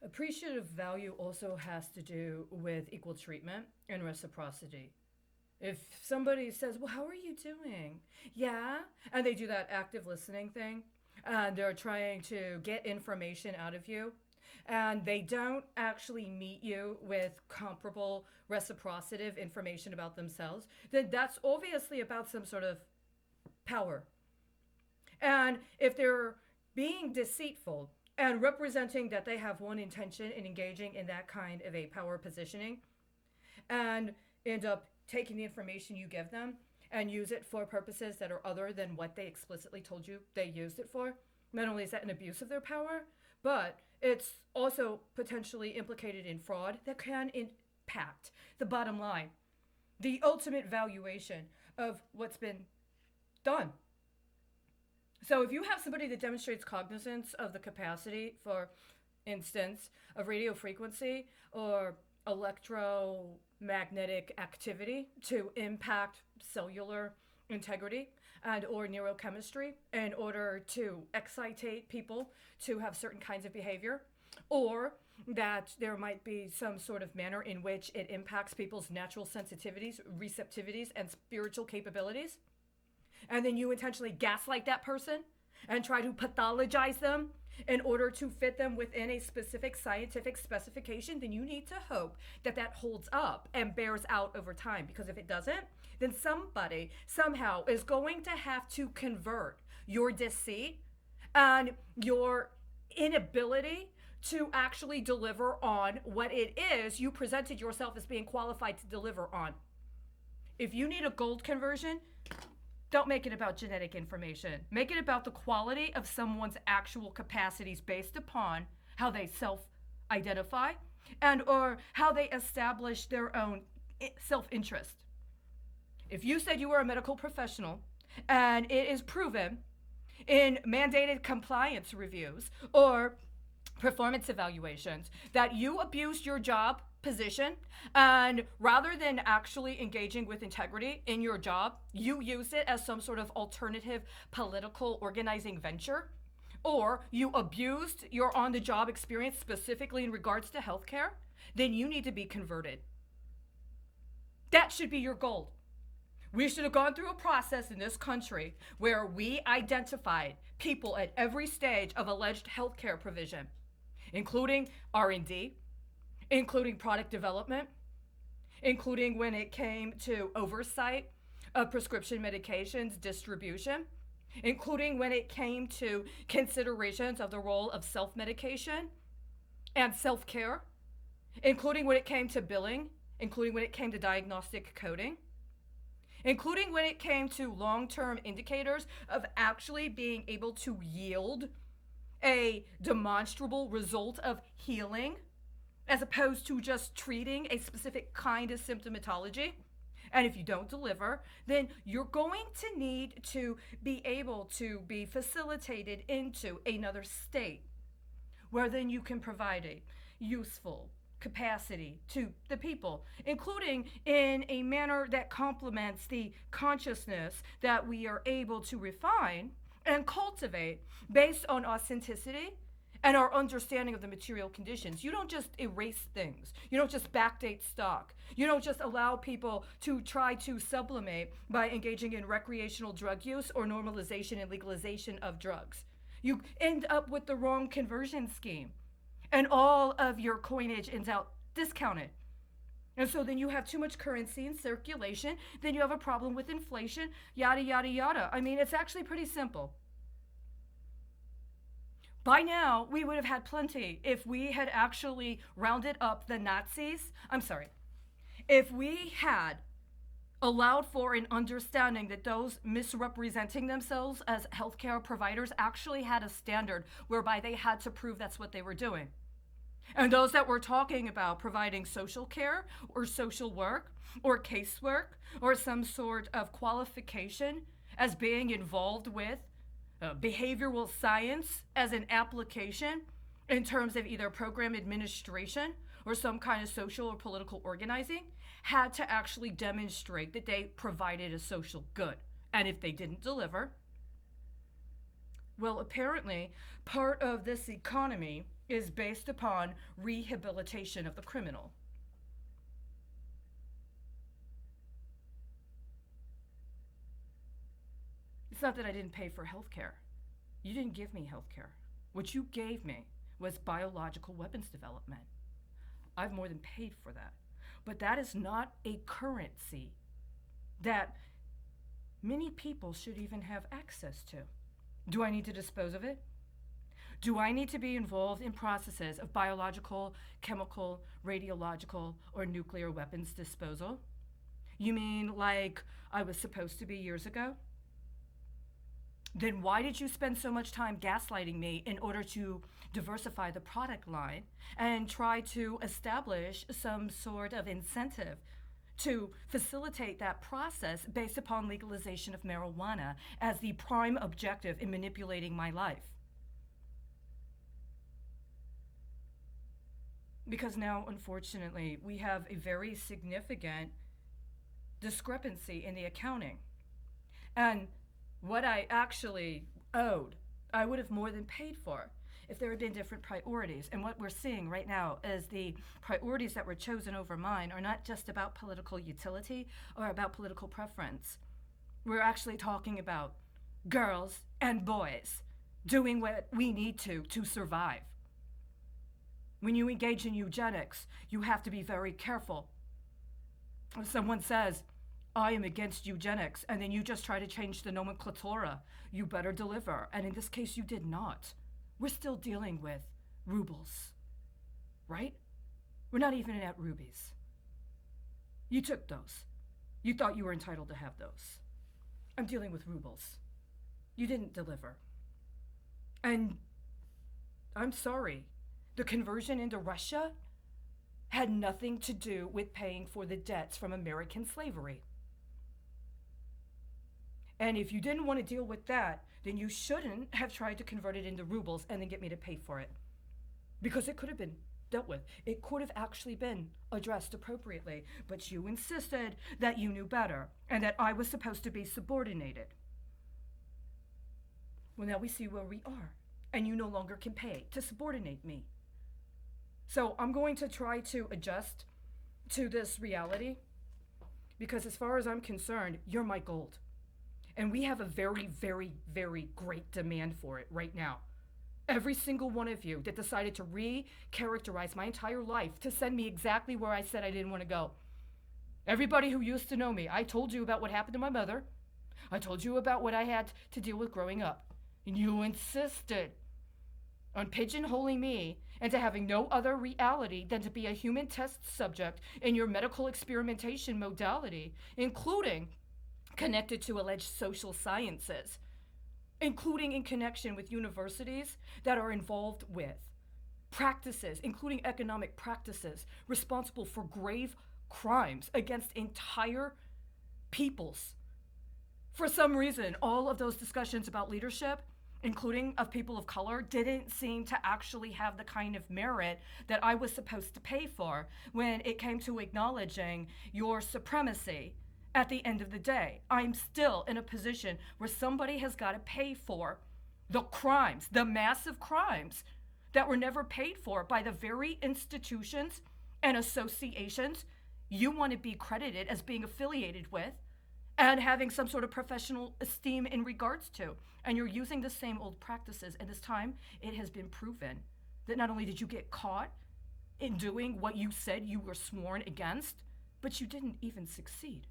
Appreciative value also has to do with equal treatment and reciprocity. If somebody says, "Well, how are you doing?" Yeah, and they do that active listening thing, and they're trying to get information out of you, and they don't actually meet you with comparable reciprocative information about themselves, then that's obviously about some sort of power. And if they're being deceitful and representing that they have one intention in engaging in that kind of a power positioning and end up taking the information you give them and use it for purposes that are other than what they explicitly told you they used it for, not only is that an abuse of their power, but it's also potentially implicated in fraud that can impact the bottom line, the ultimate valuation of what's been done. So if you have somebody that demonstrates cognizance of the capacity, for instance, of radio frequency or electromagnetic activity to impact cellular integrity and or neurochemistry in order to excitate people to have certain kinds of behavior, or that there might be some sort of manner in which it impacts people's natural sensitivities, receptivities, and spiritual capabilities, and then you intentionally gaslight that person and try to pathologize them in order to fit them within a specific scientific specification, then you need to hope that that holds up and bears out over time. Because if it doesn't, then somebody somehow is going to have to convert your deceit and your inability to actually deliver on what it is you presented yourself as being qualified to deliver on. If you need a gold conversion, don't make it about genetic information. Make it about the quality of someone's actual capacities based upon how they self-identify and or how they establish their own self-interest. If you said you were a medical professional and it is proven in mandated compliance reviews or performance evaluations that you abused your job position, and rather than actually engaging with integrity in your job, you used it as some sort of alternative political organizing venture, or you abused your on-the-job experience specifically in regards to healthcare, then you need to be converted. That should be your goal. We should have gone through a process in this country where we identified people at every stage of alleged healthcare provision, including R&D, including product development, including when it came to oversight of prescription medications distribution, including when it came to considerations of the role of self-medication and self-care, including when it came to billing, including when it came to diagnostic coding, including when it came to long-term indicators of actually being able to yield a demonstrable result of healing, as opposed to just treating a specific kind of symptomatology. And if you don't deliver, then you're going to need to be able to be facilitated into another state where then you can provide a useful capacity to the people, including in a manner that complements the consciousness that we are able to refine and cultivate based on authenticity and our understanding of the material conditions. You don't just erase things. You don't just backdate stock. You don't just allow people to try to sublimate by engaging in recreational drug use or normalization and legalization of drugs. You end up with the wrong conversion scheme, and all of your coinage ends out discounted. And so then you have too much currency in circulation, then you have a problem with inflation, yada, yada, yada. I mean, it's actually pretty simple. By now, we would have had plenty if we had actually rounded up the Nazis. I'm sorry. If we had allowed for an understanding that those misrepresenting themselves as healthcare providers actually had a standard whereby they had to prove that's what they were doing. And those that were talking about providing social care or social work or casework or some sort of qualification as being involved with behavioral science as an application in terms of either program administration or some kind of social or political organizing, had to actually demonstrate that they provided a social good. And if they didn't deliver, well, apparently part of this economy is based upon rehabilitation of the criminal. It's not that I didn't pay for health care. You didn't give me health care. What you gave me was biological weapons development. I've more than paid for that. But that is not a currency that many people should even have access to. Do I need to dispose of it? Do I need to be involved in processes of biological, chemical, radiological, or nuclear weapons disposal? You mean like I was supposed to be years ago? Then why did you spend so much time gaslighting me in order to diversify the product line and try to establish some sort of incentive to facilitate that process based upon legalization of marijuana as the prime objective in manipulating my life? Because now, unfortunately, we have a very significant discrepancy in the accounting. And what I actually owed, I would have more than paid for if there had been different priorities. And what we're seeing right now is the priorities that were chosen over mine are not just about political utility or about political preference. We're actually talking about girls and boys doing what we need to survive. When you engage in eugenics, you have to be very careful. If someone says, I am against eugenics, and then you just try to change the nomenclatura, you better deliver. And in this case, you did not. We're still dealing with rubles, right? We're not even at rubies. You took those. You thought you were entitled to have those. I'm dealing with rubles. You didn't deliver. And I'm sorry. The conversion into Russia had nothing to do with paying for the debts from American slavery. And if you didn't want to deal with that, then you shouldn't have tried to convert it into rubles and then get me to pay for it. Because it could have been dealt with. It could have actually been addressed appropriately. But you insisted that you knew better and that I was supposed to be subordinated. Well, now we see where we are. And you no longer can pay to subordinate me. So I'm going to try to adjust to this reality. Because as far as I'm concerned, you're my gold. And we have a very, very, very great demand for it right now. Every single one of you that decided to re-characterize my entire life to send me exactly where I said I didn't want to go. Everybody who used to know me, I told you about what happened to my mother. I told you about what I had to deal with growing up. And you insisted on pigeonholing me into having no other reality than to be a human test subject in your medical experimentation modality, including connected to alleged social sciences, including in connection with universities that are involved with practices, including economic practices, responsible for grave crimes against entire peoples. For some reason, all of those discussions about leadership, including of people of color, didn't seem to actually have the kind of merit that I was supposed to pay for when it came to acknowledging your supremacy. At the end of the day, I'm still in a position where somebody has got to pay for the crimes, the massive crimes that were never paid for by the very institutions and associations you want to be credited as being affiliated with and having some sort of professional esteem in regards to. And you're using the same old practices. And this time, it has been proven that not only did you get caught in doing what you said you were sworn against, but you didn't even succeed.